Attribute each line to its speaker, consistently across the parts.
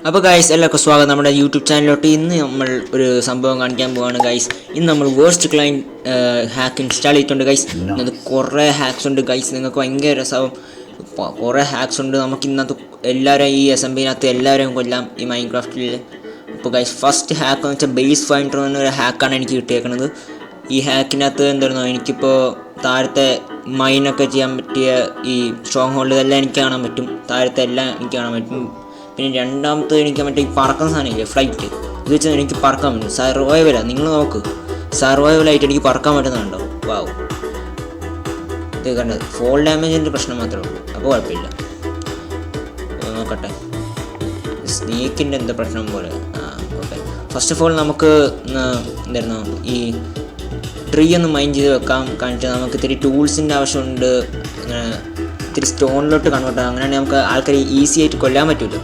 Speaker 1: അപ്പോൾ ഗൈസ് എല്ലാവർക്കും സ്വാഗതം നമ്മുടെ യൂട്യൂബ് ചാനലിലോട്ട്. ഇന്ന് നമ്മൾ ഒരു സംഭവം കാണിക്കാൻ പോവാണ് ഗൈസ്. ഇന്ന് നമ്മൾ വേർസ്റ്റ് ക്ലൈൻറ്റ് ഹാക്ക് ഇൻസ്റ്റാൾ ചെയ്തിട്ടുണ്ട് ഗൈസ്. ഇന്നത് കുറേ ഹാക്സ് ഉണ്ട് ഗൈസ്, നിങ്ങൾക്ക് ഭയങ്കര രസമാവും. കുറേ ഹാക്സ് ഉണ്ട്. നമുക്ക് ഇന്നത്തെ എല്ലാവരും ഈ SMBനകത്ത് എല്ലാവരെയും കൊല്ലാം ഈ മൈൻക്രാഫ്റ്റിൽ. അപ്പോൾ ഗൈസ് ഫസ്റ്റ് ഹാക്ക് എന്ന് വെച്ചാൽ ബേസ് ഫൈൻഡർ എന്നൊരു ഹാക്കാണ് എനിക്ക് കിട്ടിയേക്കുന്നത്. ഈ ഹാക്കിനകത്ത് എന്തായിരുന്നു, എനിക്കിപ്പോൾ താഴത്തെ മൈനൊക്കെ ചെയ്യാൻ പറ്റിയ ഈ സ്ട്രോങ് ഹോൾഡ് ഇതെല്ലാം എനിക്ക് കാണാൻ പറ്റും. താഴത്തെ എല്ലാം എനിക്ക് കാണാൻ പറ്റും. പിന്നെ രണ്ടാമത്തെ എനിക്ക് മറ്റേ ഈ പറക്കുന്ന സാധനമില്ലേ, ഫ്ലൈറ്റ്, ഇത് വെച്ചാൽ എനിക്ക് പറക്കാൻ പറ്റും. സർവൈവലാണ്, നിങ്ങൾ നോക്ക്, സർവൈവലായിട്ട് എനിക്ക് പറക്കാൻ പറ്റുന്നുണ്ടോ? വാവ്, ഇത് കണ്ടത് ഫോൾ ഡാമേജിൻ്റെ പ്രശ്നം മാത്രമേ ഉള്ളൂ, അപ്പോൾ കുഴപ്പമില്ല. നോക്കട്ടെ, സ്നേക്കിൻ്റെ എന്താ പ്രശ്നം പോലെ. ഓക്കെ, ഫസ്റ്റ് ഓഫ് ഓൾ നമുക്ക് എന്തായിരുന്നു ഈ ട്രീ ഒന്ന് മൈൻഡ് ചെയ്ത് വെക്കാം. കാണിച്ചാൽ നമുക്ക് ഇത്തിരി ടൂൾസിൻ്റെ ആവശ്യമുണ്ട്. ഇത്തിരി സ്റ്റോണിലോട്ട് കൺവേർട്ട് ആകാം. അങ്ങനെയാണെങ്കിൽ നമുക്ക് ആൾക്കാരെ ഈസി ആയിട്ട് കൊല്ലാൻ പറ്റുമല്ലോ.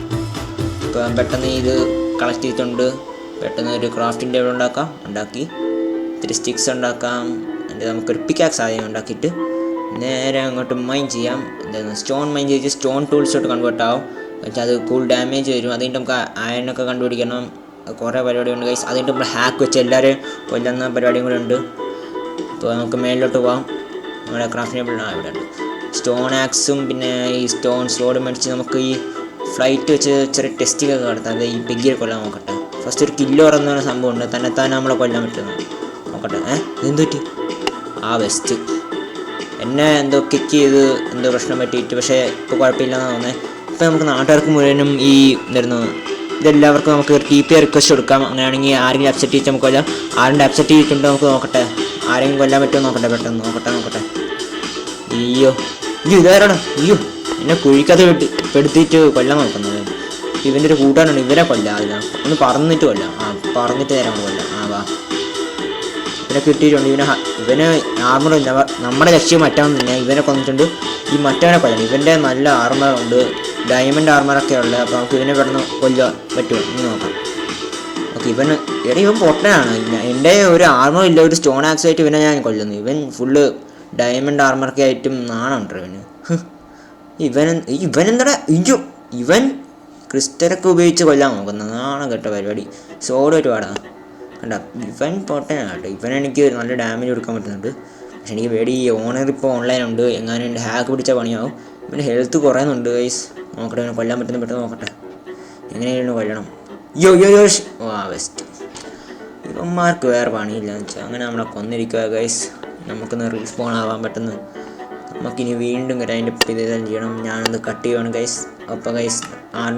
Speaker 1: ഇപ്പം പെട്ടെന്ന് ഇത് കളക്ട് ചെയ്തിട്ടുണ്ട്. പെട്ടെന്ന് ഒരു ക്രാഫ്റ്റിംഗ് ടേബിൾ ഉണ്ടാക്കി ഇത്തിരി സ്റ്റിക്സ് ഉണ്ടാക്കാം. എന്നിട്ട് നമുക്കൊരു പിക്കാക്സ് ആദ്യം ഉണ്ടാക്കിയിട്ട് നേരെ അങ്ങോട്ട് മൈൻ ചെയ്യാം. എന്തായിരുന്നു സ്റ്റോൺ മൈൻ ചെയ്ത് സ്റ്റോൺ ടൂൾസോട്ട് കൺവേർട്ട് ആവും. പക്ഷേ അത് കൂൾ ഡാമേജ് വരും. അതുകൊണ്ട് നമുക്ക് അയണൊക്കെ കണ്ടുപിടിക്കണം. കുറേ പരിപാടിയുണ്ട് ഗൈസ്. അതുകൊണ്ട് നമ്മൾ ഹാക്ക് വെച്ച് എല്ലാവരെയും കൊല്ലുന്ന പരിപാടിയും കൂടെ ഉണ്ട്. ഇപ്പോൾ നമുക്ക് മേലിലോട്ട് പോകാം. നമ്മുടെ ക്രാഫ്റ്റിംഗ് ടേബിൾ ഇവിടെ ഉണ്ട്. സ്റ്റോൺ ആക്സും പിന്നെ ഈ സ്റ്റോൺ സ്ലോഡ് മേടിച്ച് നമുക്ക് ഈ ഫ്ലൈറ്റ് വെച്ച് ചെറിയ ടെസ്റ്റിംഗ് ഒക്കെ നടത്താം. അത് ഈ പിഗ്ഗിയെ കൊല്ലാൻ നോക്കട്ടെ. ഫസ്റ്റ് ഒരു കില്ലർ എന്ന് പറഞ്ഞ സംഭവമുണ്ട്, തന്നെ നമ്മളെ കൊല്ലാൻ പറ്റുന്നത്. നോക്കട്ടെ, എന്ത് പറ്റി? വെസ്റ്റ് എന്നെ എന്തോ കിക്ക് ചെയ്ത് എന്തോ പ്രശ്നം പറ്റിയിട്ട്, പക്ഷേ ഇപ്പോൾ കുഴപ്പമില്ലെന്നാണ് തോന്നുന്നത്. ഇപ്പോൾ നമുക്ക് നാട്ടുകാർക്ക് മുഴുവനും ഈ എന്തായിരുന്നു ഇതെല്ലാവർക്കും നമുക്ക് TP റിക്വസ്റ്റ് കൊടുക്കാം. അങ്ങനെയാണെങ്കിൽ ആരെങ്കിലും അപ്സെറ്റ് ചെയ്തിട്ട് നമുക്ക് കൊല്ലാം. ആരെങ്കിലും അപ്സെറ്റ് ചെയ്തിട്ടുണ്ടോ നമുക്ക് നോക്കട്ടെ. ആരെങ്കിലും കൊല്ലാൻ പറ്റുമോ നോക്കട്ടെ, പെട്ടെന്ന് നോക്കട്ടെ. അയ്യോ ഇതാരാണ്? അയ്യോ, എന്നെ കുഴിക്കകത്ത് പെടുത്തിയിട്ട് കൊല്ലാൻ നോക്കുന്നത്. ഇവൻ്റെ ഒരു കൂട്ടാനുണ്ട്, ഇവരെ കൊല്ലാം. അതിനാ ഒന്ന് പറന്നിട്ട് കൊല്ലാം. പറന്നിട്ട് നേരം കൊല്ലാം. വാ, ഇവനെ കിട്ടിയിട്ടുണ്ട്. ഇവന് ആർമറില്ല. നമ്മുടെ ലക്ഷ്യം മറ്റവൻ ഇവനെ കൊന്നിട്ടുണ്ട്. ഈ മറ്റവനെ കൊല്ലണം. ഇവൻ്റെ നല്ല ആർമറുണ്ട്, ഡയമണ്ട് ആർമറൊക്കെ ഉള്ളത്. അപ്പോൾ നമുക്ക് ഇവനെ പെട്ടെന്ന് കൊല്ലാൻ പറ്റുമോ ഇനി നോക്കാം. ഓക്കെ, ഇവൻ പൊട്ടനാണ്. എൻ്റെ ഒരു ആർമർ ഇല്ല, ഒരു സ്റ്റോൺ ആക്സ് ആയിട്ട് ഇവനെ ഞാൻ കൊല്ലുന്നു. ഇവൻ ഫുള്ള് ഡയമണ്ട് ആർമറൊക്കെ ആയിട്ടും നാണുണ്ട് ഇവന്. ഇവനെന്താ ഇവൻ ക്രിസ്റ്റലൊക്കെ ഉപയോഗിച്ച് കൊല്ലാൻ നോക്കുന്നത്. നാണം കേട്ട പരിപാടി. സോഡ് ഒരുപാടാ കണ്ട. ഇവൻ പൊട്ടനാണ് കേട്ടോ. ഇവനെനിക്ക് നല്ല ഡാമേജ് കൊടുക്കാൻ പറ്റുന്നുണ്ട്. പക്ഷെ എനിക്ക് പേടി, ഈ ഓണർ ഇപ്പോൾ ഓൺലൈനുണ്ട്. എങ്ങാനും എൻ്റെ ഹാക്ക് പിടിച്ച പണിയാവും. ഇവൻ്റെ ഹെൽത്ത് കുറയുന്നുണ്ട് ഗൈസ്. നോക്കട്ടെ, ഇവനെ കൊല്ലാൻ പറ്റുന്ന പെട്ടെന്ന് നോക്കട്ടെ. എങ്ങനെയാണ് കൊല്ലണം? വെസ്റ്റ്. ഇവന്മാർക്ക് വേറെ പണിയില്ല എന്ന് വെച്ചാൽ അങ്ങനെ നമ്മളെ കൊന്നിരിക്കുക ഗൈസ്. നമുക്കൊന്ന് റീസ്പോൺ ആവാൻ പെട്ടെന്ന്. നമുക്കിനി വീണ്ടും അതിൻ്റെ ഇതെല്ലാം ചെയ്യണം. ഞാനത് കട്ട് ചെയ്യുവാണ് ഗൈസ്. അപ്പോൾ ഗൈസ്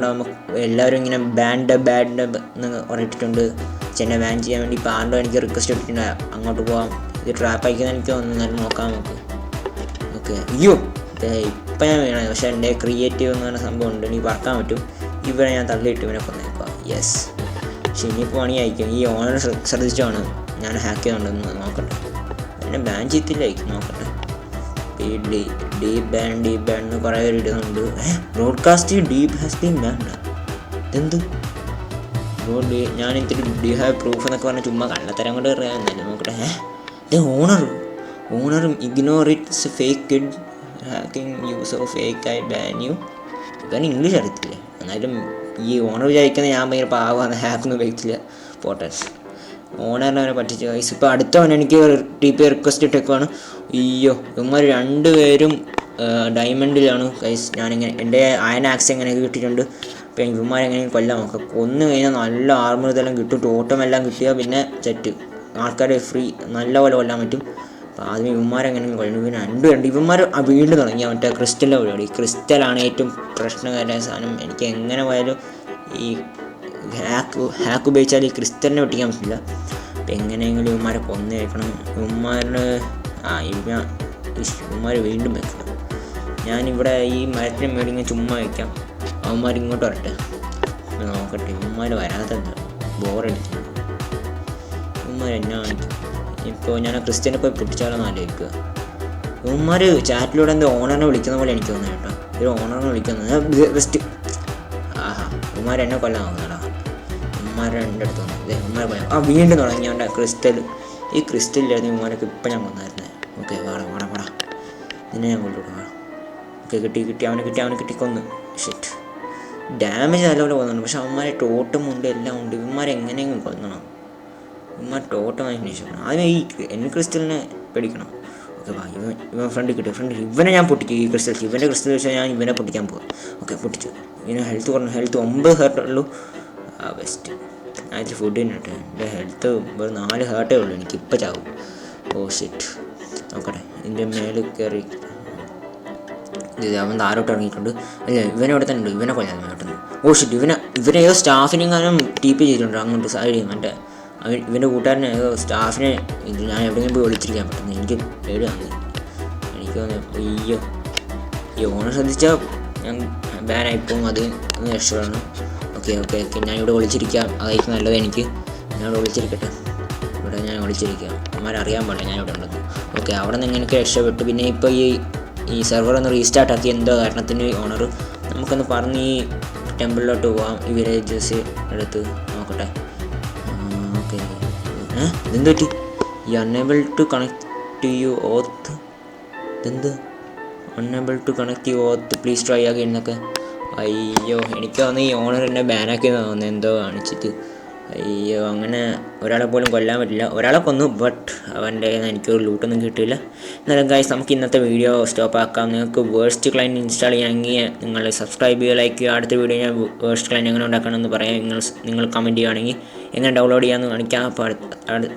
Speaker 1: നമുക്ക് എല്ലാവരും ഇങ്ങനെ ബാഡ് എന്ന് പറഞ്ഞിട്ടുണ്ട്. എന്നെ ബാൻ ചെയ്യാൻ വേണ്ടി ഇപ്പോൾ എനിക്ക് റിക്വസ്റ്റ് ഇട്ടിട്ടുണ്ട്. അങ്ങോട്ട് പോകാം. ഇത് ട്രാപ്പ് അയക്കുന്ന എനിക്ക് തോന്നുന്നു. നോക്കാം നമുക്ക്. ഓക്കെ, അയ്യോ ഇപ്പം ഞാൻ വീണത്. പക്ഷേ എൻ്റെ ക്രിയേറ്റീവ് എന്ന് പറഞ്ഞ സംഭവം ഉണ്ട്, എനിക്ക് പറക്കാൻ പറ്റും. ഇവരെ ഞാൻ തള്ളിയിട്ട് ഇവനെ കൊന്നേക്കാം. യെസ്. പക്ഷെ ഇനിയിപ്പോൾ പണി അയക്കും. ഈ ഓണർ ശ്രദ്ധിച്ചാണ് ഞാൻ ഹാക്ക് ചെയ്തുകൊണ്ടെന്ന്. നോക്കട്ടെ, എന്നെ ബാൻ ചെയ്തില്ലായിരിക്കും. നോക്കട്ടെ. ഡീപ് ബാൻ എന്ന് കുറേ പേര് ഇടുന്നുണ്ട്. Broadcast deep has been band. ഇതെന്ത് ഞാൻ ഇത്തിരി ഡി ഹാവ് പ്രൂഫ് എന്നൊക്കെ പറഞ്ഞാൽ ചുമ്മാ കള്ളത്തരം കൊണ്ട് അറിയാമെന്നല്ലേ. നോക്കട്ടെ, ഇത് ഓണറും ignore it's fake kid hacking use of fake I ban you. ഇവൻ ഇംഗ്ലീഷ് അറിയത്തില്ലേ. എന്നാലും ഈ ഓണർ വിചാരിക്കുന്നത് ഞാൻ ഭയങ്കര പാവമാണ്, ഹാക്കൊന്നും ഉപയോഗിച്ചില്ല. പോട്ടെ, ഓണറിനെ അവനെ പറ്റിച്ചു ഗൈസ്. ഇപ്പോൾ അടുത്തവൻ എനിക്ക് TP റിക്വസ്റ്റ് ഇട്ടേക്കുവാണ്. അയ്യോ, ഇവന്മാർ രണ്ടുപേരും ഡയമണ്ടിലാണ് ഗൈസ്. ഞാനിങ്ങനെ എൻ്റെ അയൺ ആക്സ് എങ്ങനെയൊക്കെ കിട്ടിയിട്ടുണ്ട്. അപ്പോൾ ഇവന്മാരെങ്ങനെയും കൊല്ലാൻ നോക്കാം. കൊന്നു കഴിഞ്ഞാൽ നല്ല ആർമർ ഇതെല്ലാം കിട്ടും. ടോട്ടം എല്ലാം കിട്ടിയാൽ പിന്നെ സെറ്റ്. ആൾക്കാരെ ഫ്രീ നല്ലപോലെ കൊല്ലാൻ പറ്റും. അപ്പോൾ ആദ്യം ഇവന്മാരെങ്ങനെയും കൊല്ലും. പിന്നെ രണ്ടുപേരുണ്ട്. ഇവന്മാർ വീണ്ടും തുടങ്ങിയ മറ്റേ ക്രിസ്റ്റലിൻ്റെ പരിപാടി. ക്രിസ്റ്റലാണ് ഏറ്റവും പ്രശ്നകരമായ സാധനം. എനിക്ക് എങ്ങനെ പോയാലും ഈ ഹാക്ക് ഉപയോഗിച്ചാൽ ഈ ക്രിസ്റ്റലിനെ വെട്ടിക്കാൻ പറ്റില്ല. അപ്പം എങ്ങനെയെങ്കിലും ഇവന്മാരെ കൊന്നു വയ്ക്കണം. ഇവന്മാർ വീണ്ടും വെക്കണം. ഞാനിവിടെ ഈ മരത്തിന് മേടിങ്ങ് ചുമ്മാ വയ്ക്കാം. അവന്മാർ ഇങ്ങോട്ട് വരട്ടെ. നോക്കട്ടെ, ഇവന്മാർ വരാതെന്താ ബോറടിക്കുന്നു. ഇവന്മാർ എന്നാ കാണിക്കും. ഇപ്പോൾ ഞാൻ ക്രിസ്റ്റ്യനെ പോയി പൊട്ടിച്ചാലോന്ന് ആലോചിക്കുക. ഇവന്മാർ ചാറ്റിലൂടെ എന്തോ ഓണറിനെ വിളിക്കുന്ന പോലെ എനിക്ക് തോന്നുന്നു കേട്ടോ. ഒരു ഓണറിനെ വിളിക്കുന്നത് ബെസ്റ്റ്. ഇവന്മാർ എന്നെ കൊല്ലാൻ നോക്കുന്നതാ. ഇവന്മാരെ എൻ്റെ അടുത്ത് വന്നു. ഇവന്മാർ പോയാൽ വീണ്ടും തുടങ്ങി അവൻ്റെ ക്രിസ്റ്റൽ. ഈ ക്രിസ്റ്റലിലായിരുന്നു ഇവന്മാരൊക്കെ ഇപ്പം ഞാൻ കൊന്നായിരുന്നേ. ഓക്കെ, വാടാ നിന്നെ ഞാൻ കൊണ്ടുവിടുക. ഓക്കെ, കിട്ടി അവനെ കിട്ടി കൊന്നു. ഷിറ്റ്. ഡാമേജ് നല്ലപോലെ പോകുന്നുണ്ട്. പക്ഷെ അവന്മാരെ ടോട്ടം ഉണ്ട്, എല്ലാം ഉണ്ട്. ഇവന്മാരെങ്ങനെയെങ്കിലും കൊല്ലണം. ഇവന്മാർ ടോട്ടമായി ഫിനിഷ് ആദ്യം ഈ ക്രിസ്റ്റലിനെ പേടിക്കണം. ഓക്കെ വാ, ഇവൻ ഫ്രണ്ട് കിട്ടും. ഇവനെ ഞാൻ പൊട്ടിക്കും. ഈ ക്രിസ്റ്റൽസ്, ഇവൻ്റെ ക്രിസ്റ്റൽ വെച്ചാൽ ഞാൻ ഇവനെ പൊട്ടിക്കാൻ പോകും. ഓക്കെ പൊട്ടിച്ചു. ഇവന് ഹെൽത്ത് കുറഞ്ഞു. ഹെൽത്ത് 9 ഹേർട്ടേ ഉള്ളൂ. ബെസ്റ്റ്. ഞാൻ ഇത്തിരി ഫുഡ് തിന്നിട്ട്. എൻ്റെ ഹെൽത്ത് ഒരു 4 ഹേർട്ടേ ഉള്ളൂ. എനിക്കിപ്പോൾ ചാവും. Oh shit. നോക്കട്ടെ, ഇതിൻ്റെ മേളിൽ കയറി അവൻ താരോട്ട് ഇറങ്ങിയിട്ടുണ്ട്. അല്ല, ഇവനവിടെ തന്നെ ഉണ്ട്. ഇവനെ കൊല്ലാൻ പെട്ടെന്ന്. Oh shit. ഇവനെ ഏതോ സ്റ്റാഫിനെങ്ങാനും TP ചെയ്തിട്ടുണ്ട് അങ്ങോട്ട് സൈഡിൽ. മറ്റേ ഇവൻ്റെ കൂട്ടുകാരനെ ഏതോ സ്റ്റാഫിനെ ഇത് ഞാൻ എവിടെയെങ്കിലും പോയി ഒളിച്ചിരിക്കാൻ പറ്റുന്നു. എനിക്ക് പേടിയാണ്. എനിക്ക് തോന്നുന്നു അയ്യോ ഈ ഓണം ശ്രദ്ധിച്ചാൽ ഞാൻ ബാനായിപ്പോവും. അത് ഒന്ന് രക്ഷപ്പെടണം. ഓക്കെ ഞാനിവിടെ ഒളിച്ചിരിക്കാം. അതായിരിക്കും നല്ലത്. ഞാനിവിടെ ഒളിച്ചിരിക്കട്ടെ. ഇവിടെ ഞാൻ ഒളിച്ചിരിക്കാം. അമ്മമാരറിയാൻ പാടില്ല ഞാനിവിടെ ഉള്ളത്. ഓക്കെ, അവിടെ നിന്ന് എങ്ങനെയൊക്കെ രക്ഷപ്പെട്ടു. പിന്നെ ഇപ്പോൾ ഈ സെർവർ ഒന്ന് റീസ്റ്റാർട്ട് ആക്കി എന്തോ കാരണത്തിന് ഓണർ നമുക്കൊന്ന് പറഞ്ഞ് ഈ ടെമ്പിളിലോട്ട് പോവാം. ഈ വില്ലേജസ് എടുത്ത് നോക്കട്ടെ. ഓക്കെ, ഇതെന്ത് പറ്റി? ഈ unable to connect you auth. ഇതെന്ത് unable to connect you auth, please try ആക്കി എന്നൊക്കെ. അയ്യോ, എനിക്ക് തോന്നുന്നു ഈ ഓണർ എന്നെ ബാനാക്കി തോന്നുന്നു എന്തോ കാണിച്ചിട്ട്. അയ്യോ, അങ്ങനെ ഒരാളെ പോലും കൊല്ലാൻ പറ്റില്ല. ഒരാളെ കൊന്നു, ബട്ട് അവൻ്റെ എനിക്കൊരു ലൂട്ടൊന്നും കിട്ടിയില്ല. എന്നാലും ഗൈസ്, നമുക്ക് ഇന്നത്തെ വീഡിയോ സ്റ്റോപ്പ് ആക്കാം. നിങ്ങൾക്ക് വേഴ്സ്റ്റ് ക്ലൈൻറ്റ് ഇൻസ്റ്റാൾ ചെയ്യാമെങ്കിൽ നിങ്ങൾ സബ്സ്ക്രൈബ് ചെയ്യുക, ലൈക്ക് ചെയ്യുക. അടുത്ത വീഡിയോ ഞാൻ വേഴ്സ്റ്റ് ക്ലൈൻറ്റ് എങ്ങനെ ഉണ്ടാക്കണമെന്ന് പറയാം. നിങ്ങൾ കമൻറ്റ് ചെയ്യുകയാണെങ്കിൽ എങ്ങനെ ഡൗൺലോഡ് ചെയ്യാമെന്ന് കാണിക്കാം. അപ്പോൾ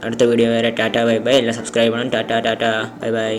Speaker 1: അടുത്ത വീഡിയോ വരെ ടാറ്റ ബൈ ബൈ. എല്ലാം സബ്സ്ക്രൈബ് ചെയ്യണം. Tata bye bye.